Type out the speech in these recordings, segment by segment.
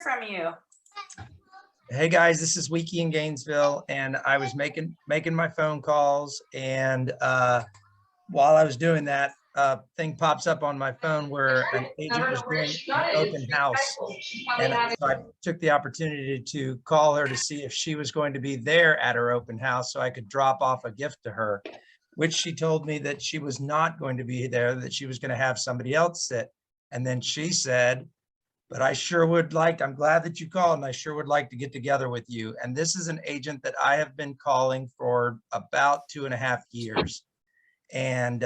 from you. Hey guys, this is Wiki in Gainesville, and I was making my phone calls, and while I was doing that, thing pops up on my phone where an agent was doing an open house, and so I took the opportunity to call her to see if she was going to be there at her open house so I could drop off a gift to her, which she told me that she was not going to be there, that she was going to have somebody else sit. And then she said, but I sure would like, I'm glad that you called, and I sure would like to get together with you. And this is an agent that I have been calling for about 2.5 years. And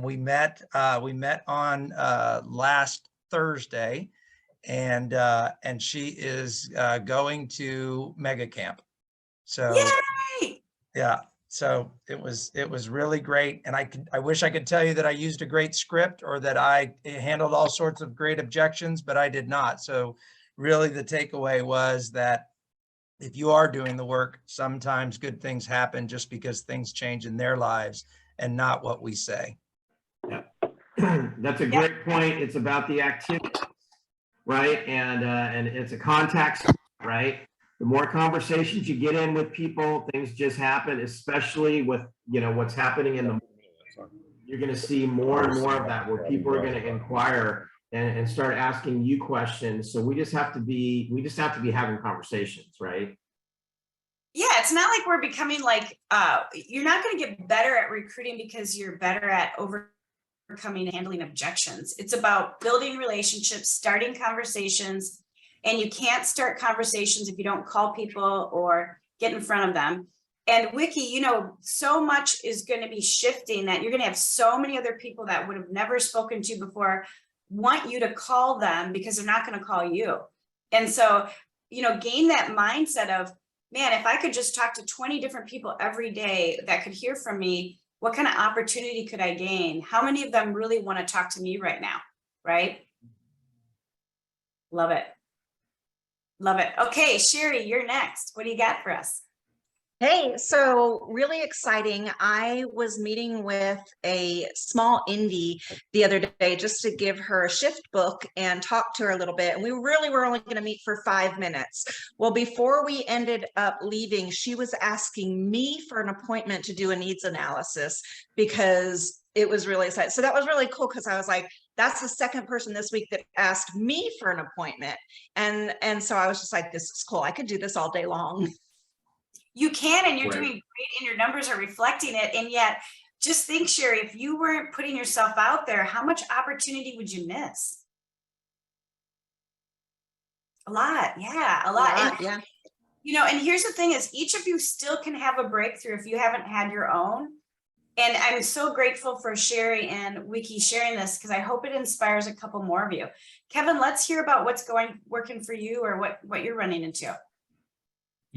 we met on last Thursday, and she is going to Mega Camp. So Yay! yeah, so it was really great. And I wish I could tell you that I used a great script or that I handled all sorts of great objections, but I did not. So really the takeaway was that if you are doing the work, sometimes good things happen just because things change in their lives and not what we say. Yeah. That's a great point. It's about the activity, right? And it's a context, right? The more conversations you get in with people, things just happen, especially with, what's happening in the, you're going to see more and more of that where people are going to inquire and start asking you questions. So we just have to be having conversations, right? Yeah, it's not like we're becoming like, you're not going to get better at recruiting because you're better at overcoming and handling objections. It's about building relationships, starting conversations, and you can't start conversations if you don't call people or get in front of them. And Wiki, so much is going to be shifting that you're going to have so many other people that would have never spoken to you before want you to call them because they're not going to call you. And so, gain that mindset of, man, if I could just talk to 20 different people every day that could hear from me, what kind of opportunity could I gain? How many of them really want to talk to me right now? Right? Love it. Love it. Okay, Sherry, you're next. What do you got for us? Hey, so really exciting. I was meeting with a small indie the other day just to give her a shift book and talk to her a little bit. And we really were only going to meet for 5 minutes. Well, before we ended up leaving, she was asking me for an appointment to do a needs analysis because it was really exciting. So that was really cool because I was like, that's the second person this week that asked me for an appointment. And so I was just like, this is cool. I could do this all day long. You can, and you're doing great, and your numbers are reflecting it. And yet, just think, Sherry, if you weren't putting yourself out there, how much opportunity would you miss? A lot, yeah, a lot. And, yeah. And here's the thing is each of you still can have a breakthrough if you haven't had your own. And I'm so grateful for Sherry and Wiki sharing this because I hope it inspires a couple more of you. Kevin, let's hear about what's working for you or what you're running into.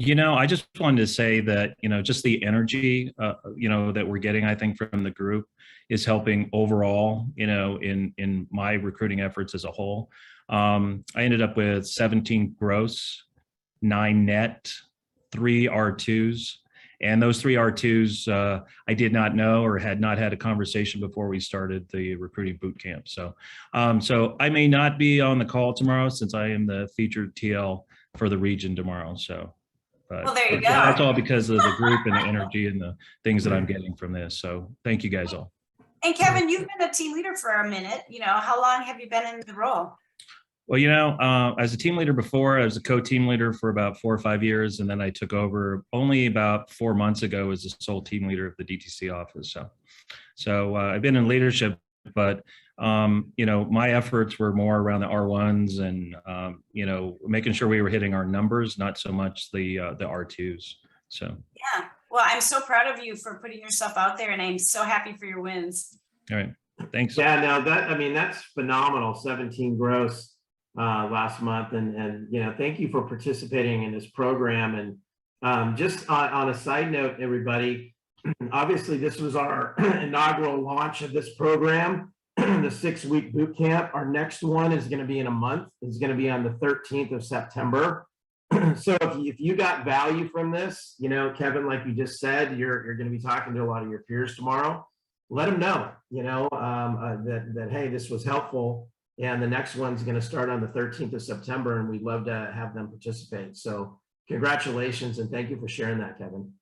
I just wanted to say that, just the energy, that we're getting, I think, from the group is helping overall, in my recruiting efforts as a whole. I ended up with 17 gross, 9 net, 3 R2s. And those 3 R2s, I did not know or had not had a conversation before we started the recruiting boot camp. So I may not be on the call tomorrow since I am the featured TL for the region tomorrow. So. Well, there you go. That's all because of the group and the energy and the things that I'm getting from this. So thank you guys all. And Kevin, you've been a team leader for a minute. How long have you been in the role? Well, as a team leader before, I was a co-team leader for about 4 or 5 years. And then I took over only about 4 months ago as the sole team leader of the DTC office. So I've been in leadership, but my efforts were more around the R1s and, making sure we were hitting our numbers, not so much the R2s. So. Yeah. Well, I'm so proud of you for putting yourself out there and I'm so happy for your wins. All right. Thanks. Yeah, no, that's phenomenal. 17 gross last month. And thank you for participating in this program. And just on a side note, everybody, obviously this was our inaugural launch of this program. The 6-week boot camp. Our next one is going to be in a month. It's going to be on the 13th of September. So if you got value from this, Kevin, like you just said, you're going to be talking to a lot of your peers tomorrow. Let them know, that hey, this was helpful. And the next one's going to start on the 13th of September, and we'd love to have them participate. So congratulations, and thank you for sharing that, Kevin.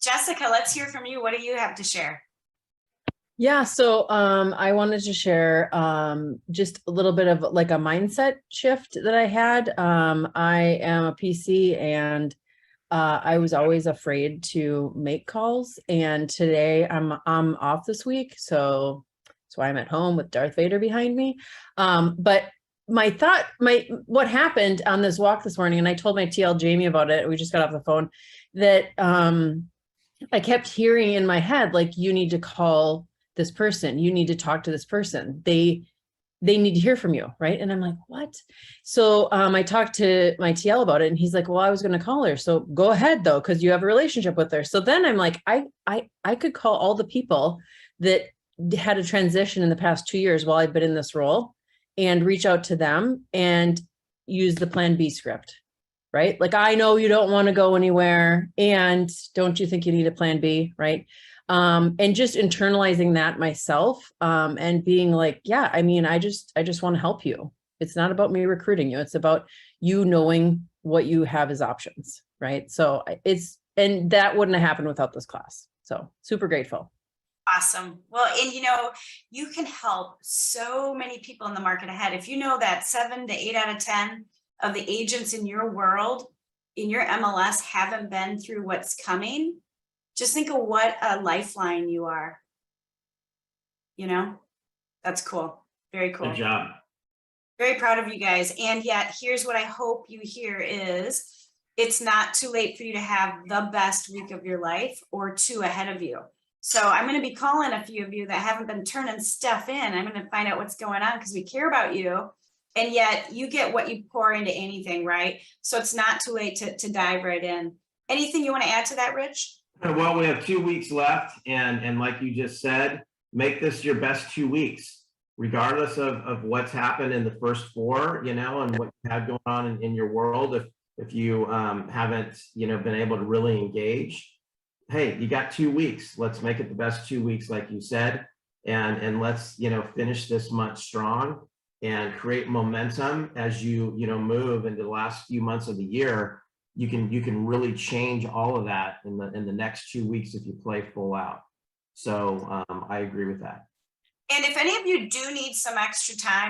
Jessica, let's hear from you. What do you have to share? Yeah, so I wanted to share just a little bit of like a mindset shift that I had. I am a PC, and I was always afraid to make calls, and today I'm off this week, so that's why I'm at home with Darth Vader behind me. But what happened on this walk this morning, and I told my TL Jamie about it. We just got off the phone that I kept hearing in my head, like, you need to call this person, you need to talk to this person. They need to hear from you, right? And I'm like, what? So I talked to my TL about it, and he's like, well, I was going to call her. So go ahead though, because you have a relationship with her. So then I'm like, I could call all the people that had a transition in the past 2 years while I've been in this role and reach out to them and use the Plan B script, right? Like, I know you don't want to go anywhere, and don't you think you need a Plan B, right? And just internalizing that myself, and being like, yeah, I mean, I just want to help you. It's not about me recruiting you. It's about you knowing what you have as options, right? So and that wouldn't have happened without this class. So super grateful. Awesome. Well, and you can help so many people in the market ahead. If you know that 7 to 8 out of 10 of the agents in your world, in your MLS, haven't been through what's coming, just think of what a lifeline you are. That's cool. Very cool. Good job. Very proud of you guys. And yet, here's what I hope you hear is, it's not too late for you to have the best week of your life or 2 ahead of you. So I'm going to be calling a few of you that haven't been turning stuff in. I'm going to find out what's going on, because we care about you. And yet you get what you pour into anything, right? So it's not too late to dive right in. Anything you want to add to that, Rich? Well, we have 2 weeks left, and like you just said, make this your best 2 weeks, regardless of what's happened in the first 4, and what you have going on in your world. If you haven't, been able to really engage, hey, you got 2 weeks. Let's make it the best 2 weeks, like you said, and let's, finish this month strong and create momentum as you, move into the last few months of the year. You can really change all of that in the next 2 weeks if you play full out. So I agree with that. And if any of you do need some extra time,